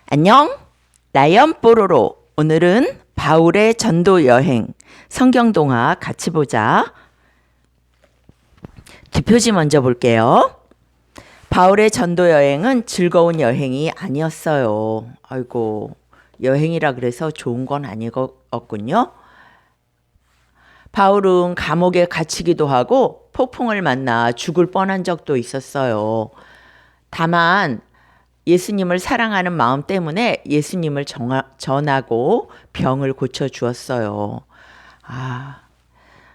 안녕, 라이언 뽀로로. 오늘은 바울의 전도 여행, 성경동화 같이 보자. 뒷표지 먼저 볼게요. 바울의 전도 여행은 즐거운 여행이 아니었어요. 아이고, 여행이라 그래서 좋은 건 아니었군요. 바울은 감옥에 갇히기도 하고 폭풍을 만나 죽을 뻔한 적도 있었어요. 다만 예수님을 사랑하는 마음 때문에 예수님을 전하고 병을 고쳐주었어요.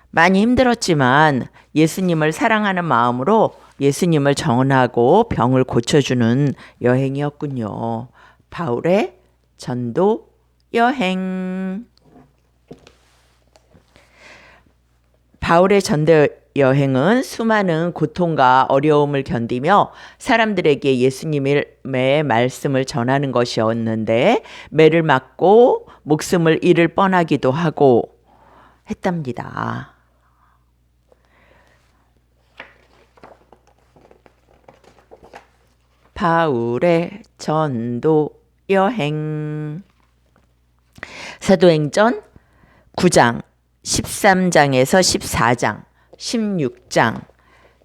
많이 힘들었지만 예수님을 사랑하는 마음으로 예수님을 전하고 병을 고쳐주는 여행이었군요. 바울의 전도 여행. 바울의 전도 여행은 수많은 고통과 어려움을 견디며 사람들에게 예수님의 말씀을 전하는 것이었는데 매를 맞고 목숨을 잃을 뻔하기도 하고 했답니다. 바울의 전도 여행. 사도행전 9장 13장에서 14장 16장,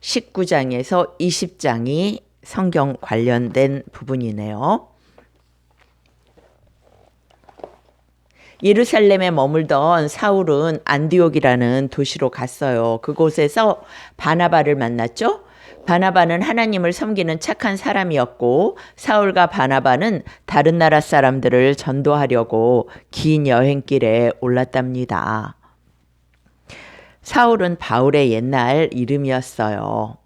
19장에서 20장이 성경 관련된 부분이네요. 예루살렘에 머물던 사울은 안디옥이라는 도시로 갔어요. 그곳에서 바나바를 만났죠. 바나바는 하나님을 섬기는 착한 사람이었고 사울과 바나바는 다른 나라 사람들을 전도하려고 긴 여행길에 올랐답니다. 사울은 바울의 옛날 이름이었어요.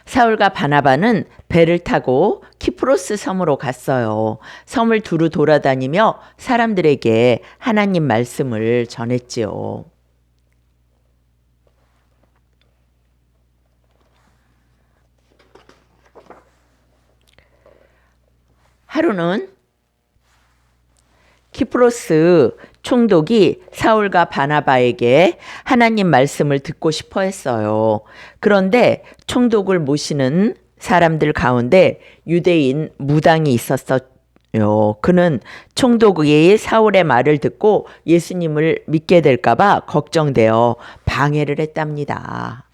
사울과 바나바는 배를 타고 키프로스 섬으로 갔어요. 섬을 두루 돌아다니며 사람들에게 하나님 말씀을 전했지요. 하루는 키프로스 총독이 사울과 바나바에게 하나님 말씀을 듣고 싶어 했어요. 그런데 총독을 모시는 사람들 가운데 유대인 무당이 있었어요. 그는 총독이 사울의 말을 듣고 예수님을 믿게 될까봐 걱정되어 방해를 했답니다.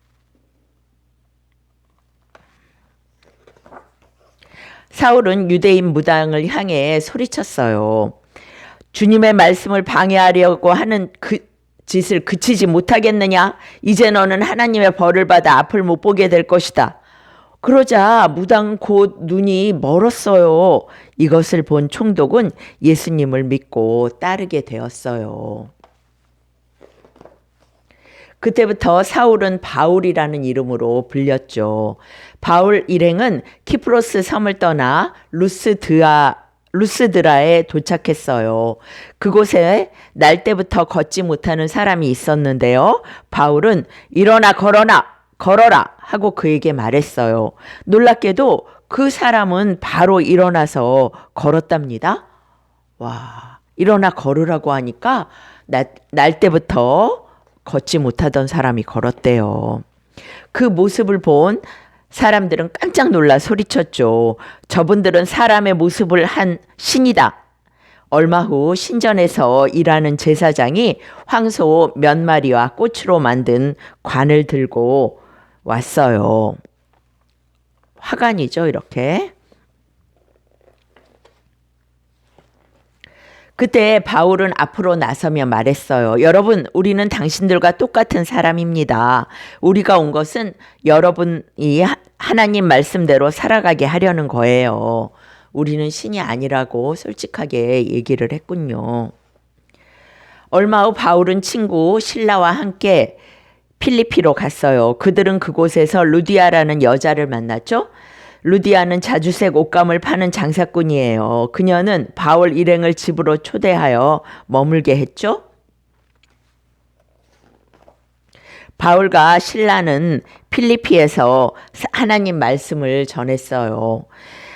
사울은 유대인 무당을 향해 소리쳤어요. 주님의 말씀을 방해하려고 하는 그 짓을 그치지 못하겠느냐? 이제 너는 하나님의 벌을 받아 앞을 못 보게 될 것이다. 그러자 무당 곧 눈이 멀었어요. 이것을 본 총독은 예수님을 믿고 따르게 되었어요. 그때부터 사울은 바울이라는 이름으로 불렸죠. 바울 일행은 키프로스 섬을 떠나 루스드라에 도착했어요. 그곳에 날 때부터 걷지 못하는 사람이 있었는데요. 바울은 일어나 걸어라 하고 그에게 말했어요. 놀랍게도 그 사람은 바로 일어나서 걸었답니다. 와, 일어나 걸으라고 하니까 날 때부터 걷지 못하던 사람이 걸었대요. 그 모습을 본 사람들은 깜짝 놀라 소리쳤죠. 저분들은 사람의 모습을 한 신이다. 얼마 후 신전에서 일하는 제사장이 황소 몇 마리와 꽃으로 만든 관을 들고 왔어요. 화관이죠, 이렇게. 그때 바울은 앞으로 나서며 말했어요. 여러분, 우리는 당신들과 똑같은 사람입니다. 우리가 온 것은 여러분이 하나님 말씀대로 살아가게 하려는 거예요. 우리는 신이 아니라고 솔직하게 얘기를 했군요. 얼마 후 바울은 친구 실라와 함께 필리피로 갔어요. 그들은 그곳에서 루디아라는 여자를 만났죠. 루디아는 자주색 옷감을 파는 장사꾼이에요. 그녀는 바울 일행을 집으로 초대하여 머물게 했죠. 바울과 실라는 필리피에서 하나님 말씀을 전했어요.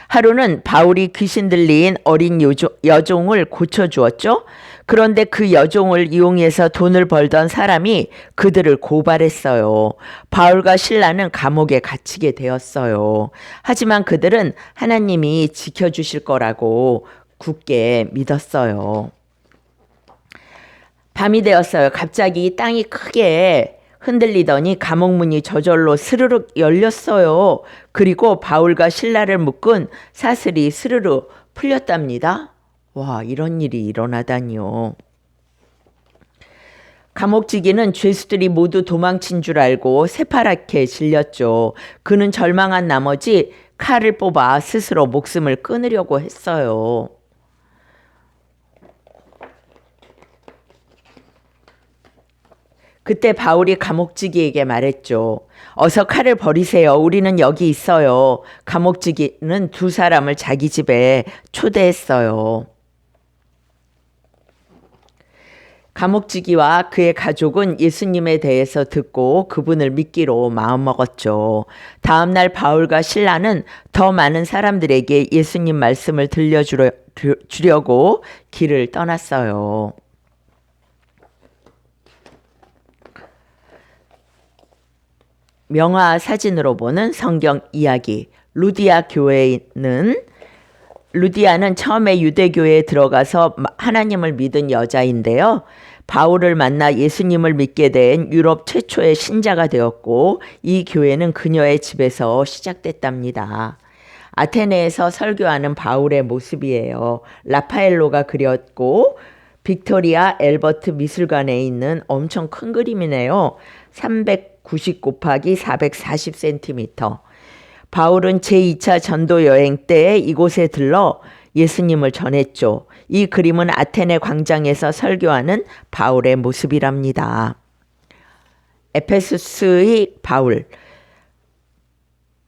하루는 바울이 귀신 들린 어린 여종을 고쳐주었죠. 그런데 그 여종을 이용해서 돈을 벌던 사람이 그들을 고발했어요. 바울과 실라는 감옥에 갇히게 되었어요. 하지만 그들은 하나님이 지켜주실 거라고 굳게 믿었어요. 밤이 되었어요. 갑자기 땅이 크게 흔들리더니 감옥 문이 저절로 스르륵 열렸어요. 그리고 바울과 실라를 묶은 사슬이 스르르 풀렸답니다. 와, 이런 일이 일어나다니요. 감옥지기는 죄수들이 모두 도망친 줄 알고 새파랗게 질렸죠. 그는 절망한 나머지 칼을 뽑아 스스로 목숨을 끊으려고 했어요. 그때 바울이 감옥지기에게 말했죠. 어서 칼을 버리세요. 우리는 여기 있어요. 감옥지기는 두 사람을 자기 집에 초대했어요. 감옥지기와 그의 가족은 예수님에 대해서 듣고 그분을 믿기로 마음먹었죠. 다음날 바울과 실라는 더 많은 사람들에게 예수님 말씀을 들려주려고 길을 떠났어요. 명화 사진으로 보는 성경 이야기. 루디아는 처음에 유대교회에 들어가서 하나님을 믿은 여자인데요. 바울을 만나 예수님을 믿게 된 유럽 최초의 신자가 되었고 이 교회는 그녀의 집에서 시작됐답니다. 아테네에서 설교하는 바울의 모습이에요. 라파엘로가 그렸고 빅토리아 엘버트 미술관에 있는 엄청 큰 그림이네요. 390 곱하기 440cm. 바울은 제2차 전도 여행 때 이곳에 들러 예수님을 전했죠. 이 그림은 아테네 광장에서 설교하는 바울의 모습이랍니다. 에페소스의 바울,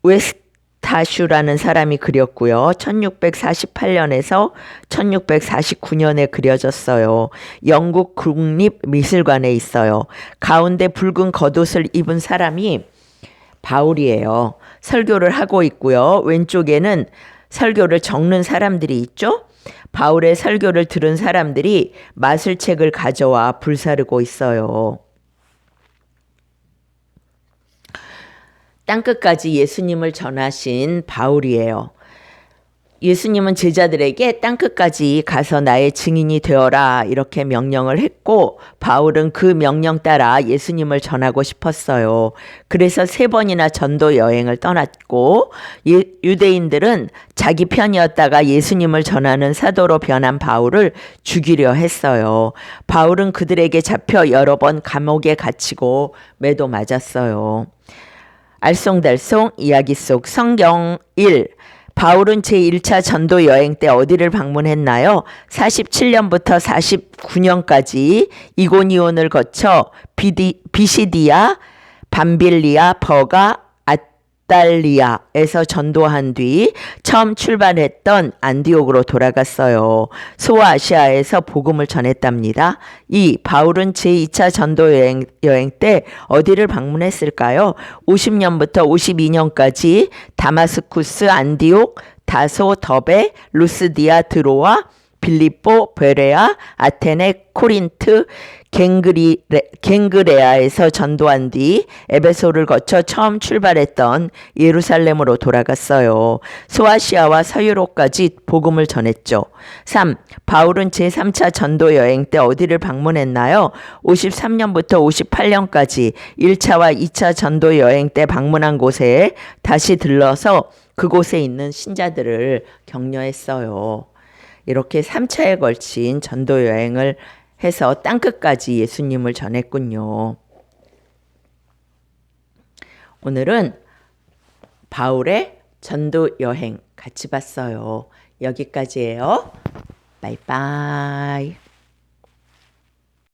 웨스타슈라는 사람이 그렸고요. 1648년에서 1649년에 그려졌어요. 영국 국립미술관에 있어요. 가운데 붉은 겉옷을 입은 사람이 바울이에요. 설교를 하고 있고요. 왼쪽에는 설교를 적는 사람들이 있죠. 바울의 설교를 들은 사람들이 마술책을 가져와 불사르고 있어요. 땅끝까지 예수님을 전하신 바울이에요. 예수님은 제자들에게 땅끝까지 가서 나의 증인이 되어라 이렇게 명령을 했고 바울은 그 명령 따라 예수님을 전하고 싶었어요. 그래서 3번이나 전도 여행을 떠났고 유대인들은 자기 편이었다가 예수님을 전하는 사도로 변한 바울을 죽이려 했어요. 바울은 그들에게 잡혀 여러 번 감옥에 갇히고 매도 맞았어요. 알쏭달쏭 이야기 속 성경 1. 바울은 제1차 전도 여행 때 어디를 방문했나요? 47년부터 49년까지 이고니온을 거쳐 비시디아, 밤빌리아, 버가, 아달리아에서 전도한 뒤 처음 출발했던 안디옥으로 돌아갔어요. 소아시아에서 복음을 전했답니다. 2. 바울은 제2차 전도 여행 때 어디를 방문했을까요? 50년부터 52년까지 다마스쿠스, 안디옥, 다소, 더베, 루스디아, 드로아, 빌립보, 베레아, 아테네, 코린트, 갱그레아에서 전도한 뒤 에베소를 거쳐 처음 출발했던 예루살렘으로 돌아갔어요. 소아시아와 서유로까지 복음을 전했죠. 3. 바울은 제3차 전도 여행 때 어디를 방문했나요? 53년부터 58년까지 1차와 2차 전도 여행 때 방문한 곳에 다시 들러서 그곳에 있는 신자들을 격려했어요. 이렇게 3차에 걸친 전도 여행을 해서 땅끝까지 예수님을 전했군요. 오늘은 바울의 전도 여행 같이 봤어요. 여기까지예요. 바이바이.